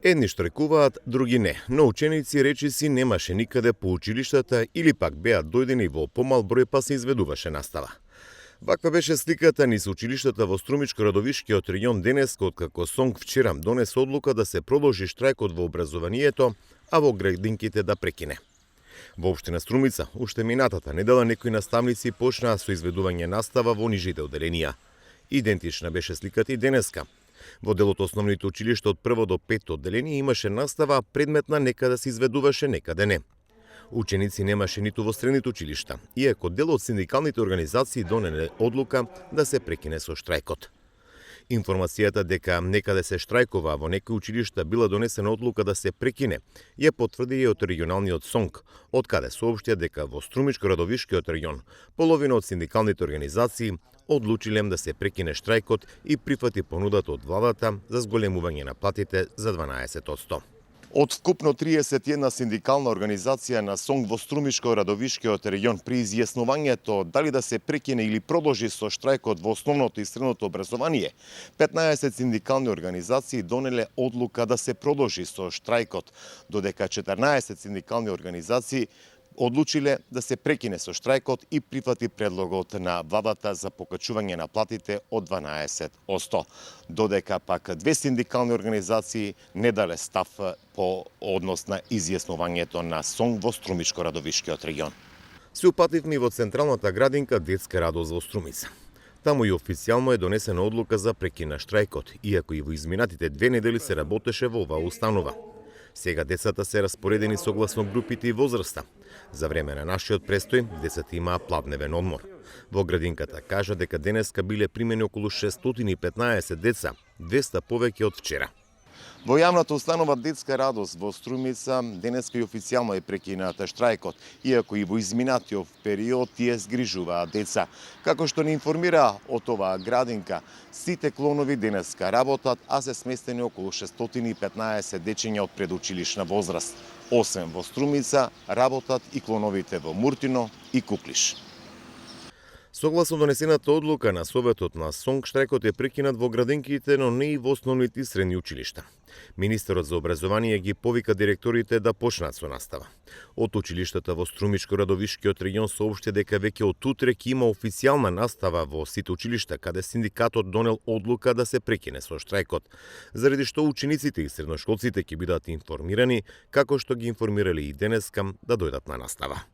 Едни штрекуваат, други не, но ученици речиси немаше никаде по училиштата или пак беа дојдени во помал број па се изведуваше настава. Ваква беше сликата низ училиштата во Струмичко-Радовишкиот регион денеска, откако СОНГ вчера донесе одлука да се продолжи штрајкот во образованието, а во градинките да прекине. Во општина Струмица, уште минатата недела некои наставници почнаа со изведување настава во нижите одделенија. Идентична беше сликата и денеска. Во дел од основните училишта од прво до пето одделение имаше настава, предметна некаде се изведуваше, некаде не. Ученици немаше ниту во средните училишта, иако дел од синдикалните организации донеле одлука да се прекине со штрајкот. Информацијата дека некаде се штрајкува во некои училишта била донесена одлука да се прекине, ја потврди и од регионалниот СОНГ, од каде соопштија дека во Струмичко-Радовишкиот регион половина од синдикалните организации одлучиле да се прекине штрајкот и прифати понудата од владата за зголемување на платите за 12%. Од вкупно 31 синдикална организација на СОНГ во Струмичко-Радовишкиот регион при изјаснувањето дали да се прекине или продолжи со штрајкот во основното и средното образование, 15 синдикални организации донеле одлука да се продолжи со штрајкот, додека 14 синдикални организации одлучиле да се прекине со штрајкот и прифати предлогот на владата за покачување на платите од 12%, додека пак две синдикални организации не дале став по однос на изјаснувањето на СОНГ во Струмичко-Радовишкиот регион. Се упативме во централната градинка Детска радост во Струмица. Таму и официјално е донесена одлука за прекин на штрајкот, иако и во изминатите 2 недели се работеше во оваа установа. Сега децата се распоредени согласно групите и возраста. За време на нашиот престој, децата имаа пладневен одмор. Во градинката кажа дека денеска биле примени околу 615 деца, 200 повеќе од вчера. Во јавната установа Детска радост во Струмица денеска и официјално е прекината штрајкот, иако и во изминатиот период тие згрижуваат деца. Како што ни информира од оваа градинка, сите клонови денеска работат, а се сместени околу 615 дечиња од предучилишна возраст. Освен во Струмица, работат и клоновите во Муртино и Куклиш. Согласно донесената одлука на Советот на СОНГ, штрајкот е прекинат во градинките, но не и во основните и средни училишта. Министерот за образование ги повика директорите да почнат со настава. Од училиштата во Струмичко-Радовишкиот регион соопшти дека веќе од утре ќе има официјална настава во сите училишта, каде синдикатот донел одлука да се прекине со штрајкот, заради што учениците и средношколците ќе бидат информирани, како што ги информирале и денеска да дојдат на настава.